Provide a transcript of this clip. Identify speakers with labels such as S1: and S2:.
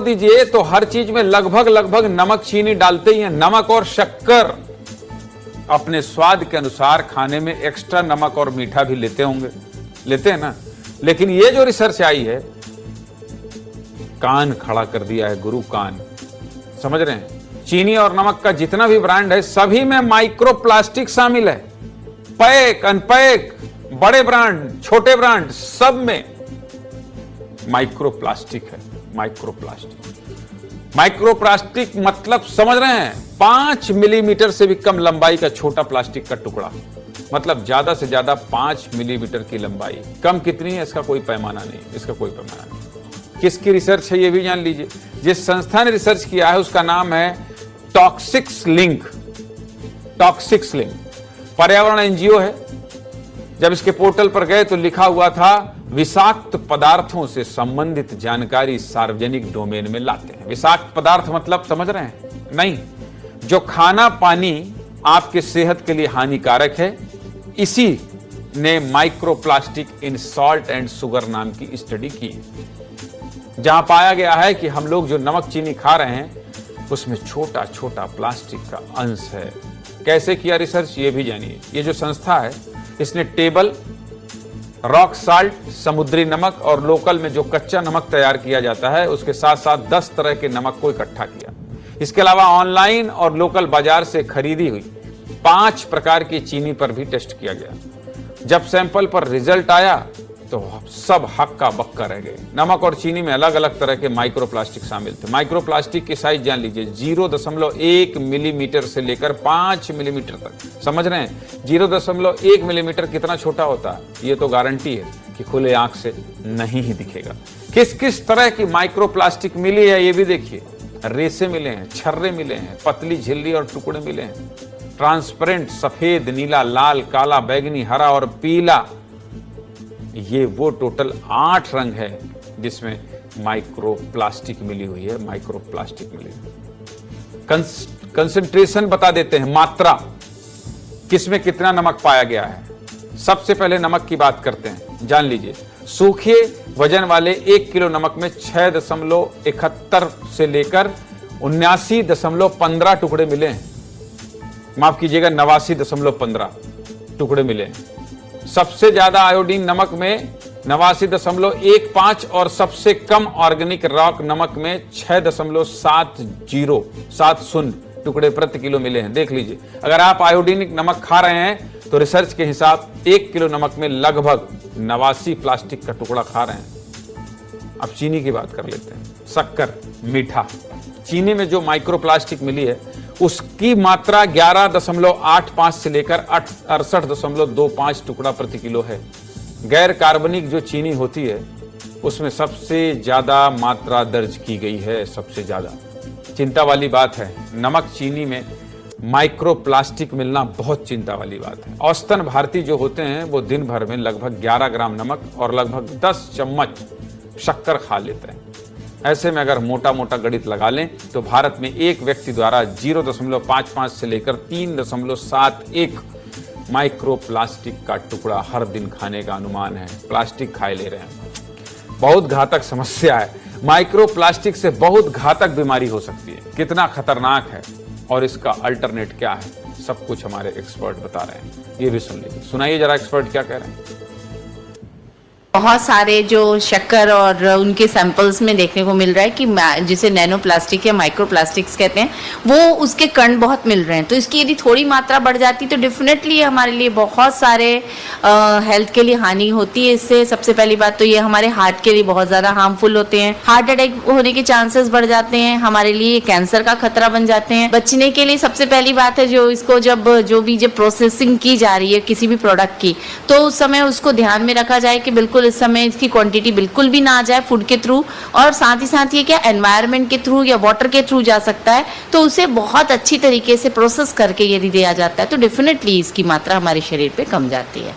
S1: दीजिए तो हर चीज में लगभग नमक चीनी डालते ही हैं। नमक और शक्कर अपने स्वाद के अनुसार खाने में एक्स्ट्रा नमक और मीठा भी लेते होंगे, लेते हैं ना। लेकिन ये जो रिसर्च आई है, कान खड़ा कर दिया है गुरु, कान। समझ रहे हैं? चीनी और नमक का जितना भी ब्रांड है सभी में माइक्रोप्लास्टिक शामिल है। पैक अनपैक, बड़े ब्रांड छोटे ब्रांड, सब में माइक्रोप्लास्टिक है। माइक्रोप्लास्टिक मतलब समझ रहे हैं? 5 मिलीमीटर से भी कम लंबाई का छोटा प्लास्टिक का टुकड़ा, मतलब ज्यादा से ज्यादा 5 मिलीमीटर की लंबाई। कम कितनी है इसका कोई पैमाना नहीं, इसका कोई पैमाना नहीं। किसकी रिसर्च है ये भी जान लीजिए। जिस संस्था ने रिसर्च किया है उसका नाम है टॉक्सिक्स लिंक। टॉक्सिक्स लिंक पर्यावरण एनजीओ है। जब इसके पोर्टल पर गए तो लिखा हुआ था विषाक्त पदार्थों से संबंधित जानकारी सार्वजनिक डोमेन में लाते हैं। विषाक्त पदार्थ मतलब समझ रहे हैं? नहीं, जो खाना पानी आपके सेहत के लिए हानिकारक है, इसी ने microplastic in salt and sugar नाम की स्टडी की, जहां पाया गया है कि हम लोग जो नमक चीनी खा रहे हैं उसमें छोटा छोटा प्लास्टिक का अंश है। कैसे किया रिसर्च ये भी जानिए। ये जो संस्था है इसने टेबल, रॉक साल्ट, समुद्री नमक और लोकल में जो कच्चा नमक तैयार किया जाता है उसके साथ साथ 10 तरह के नमक को इकट्ठा किया। इसके अलावा ऑनलाइन और लोकल बाजार से खरीदी हुई 5 प्रकार की चीनी पर भी टेस्ट किया गया। जब सैंपल पर रिजल्ट आया तो सब हक्का बक्का रह गए। नमक और चीनी में अलग अलग तरह के माइक्रोप्लास्टिक शामिल थे। माइक्रोप्लास्टिक की साइज जान लीजिए, 0.1 मिलीमीटर से लेकर 5 मिलीमीटर तक। समझ रहे हैं? 0.1 मिलीमीटर कितना छोटा होता है ये तो गारंटी है कि खुले आंख से नहीं ही दिखेगा। किस किस तरह की माइक्रोप्लास्टिक मिली है ये भी देखिए। रेसे मिले हैं, छर्रे मिले हैं, पतली झिल्ली और टुकड़े मिले हैं, ट्रांसपेरेंट, सफेद, नीला, लाल, काला, बैगनी, हरा और पीला। ये वो टोटल 8 रंग है जिसमें माइक्रोप्लास्टिक मिली हुई है। माइक्रोप्लास्टिक मिली हुई। कंसंट्रेशन बता देते हैं, मात्रा, किसमें कितना नमक पाया गया है। सबसे पहले नमक की बात करते हैं, जान लीजिए। सूखे वजन वाले 1 किलो नमक में 6.71 से लेकर 79.15 टुकड़े मिले हैं। माफ कीजिएगा, 89.15 टुकड़े मिले हैं। सबसे ज्यादा आयोडीन नमक में 89.15 और सबसे कम ऑर्गेनिक रॉक नमक में 6.70 टुकड़े प्रति किलो मिले हैं। देख लीजिए, अगर आप आयोडीनिक नमक खा रहे हैं तो रिसर्च के हिसाब 1 किलो नमक में लगभग 89 प्लास्टिक का टुकड़ा खा रहे हैं। अब चीनी की बात कर लेते हैं। शक्कर, मीठा। चीनी में जो माइक्रोप्लास्टिक मिली है उसकी मात्रा 11.85 से लेकर 68.25 टुकड़ा प्रति किलो है। गैर कार्बनिक जो चीनी होती है उसमें सबसे ज्यादा मात्रा दर्ज की गई है, सबसे ज्यादा। चिंता वाली बात है, नमक चीनी में माइक्रोप्लास्टिक मिलना बहुत चिंता वाली बात है। औसतन भारतीय जो होते हैं वो दिन भर में लगभग 11 ग्राम नमक और लगभग 10 चम्मच शक्कर खा लेते हैं। ऐसे में अगर मोटा मोटा गणित लगा लें तो भारत में एक व्यक्ति द्वारा 0.55 से लेकर 3.71 माइक्रोप्लास्टिक का टुकड़ा हर दिन खाने का अनुमान है। प्लास्टिक खाए ले रहे हैं, बहुत घातक समस्या है। माइक्रोप्लास्टिक से बहुत घातक बीमारी हो सकती है। कितना खतरनाक है और इसका अल्टरनेट क्या है, सब कुछ हमारे एक्सपर्ट बता रहे हैं। ये भी सुन लीजिए, सुनाइए जरा एक्सपर्ट क्या कह रहे हैं।
S2: बहुत सारे जो शक्कर और उनके सैंपल्स में देखने को मिल रहा है कि जिसे नैनो प्लास्टिक या माइक्रो प्लास्टिक्स कहते हैं, वो उसके कण बहुत मिल रहे हैं। तो इसकी यदि थोड़ी मात्रा बढ़ जाती तो डेफिनेटली हमारे लिए बहुत सारे हेल्थ के लिए हानि होती है इससे। सबसे पहली बात तो ये हमारे हार्ट के लिए बहुत ज़्यादा हार्मफुल होते हैं। हार्ट अटैक होने के चांसेस बढ़ जाते हैं, हमारे लिए कैंसर का खतरा बन जाते हैं। बचने के लिए सबसे पहली बात है जो इसको जब प्रोसेसिंग की जा रही है किसी भी प्रोडक्ट की, तो उस समय उसको ध्यान में रखा जाए कि बिल्कुल इस समय इसकी क्वांटिटी बिल्कुल भी ना आ जाए फूड के थ्रू, और साथ ही साथ ये क्या एनवायरनमेंट के थ्रू या वाटर के थ्रू जा सकता है। तो उसे बहुत अच्छी तरीके से प्रोसेस करके यदि दिया जाता है तो डेफिनेटली इसकी मात्रा हमारे शरीर पे कम जाती है।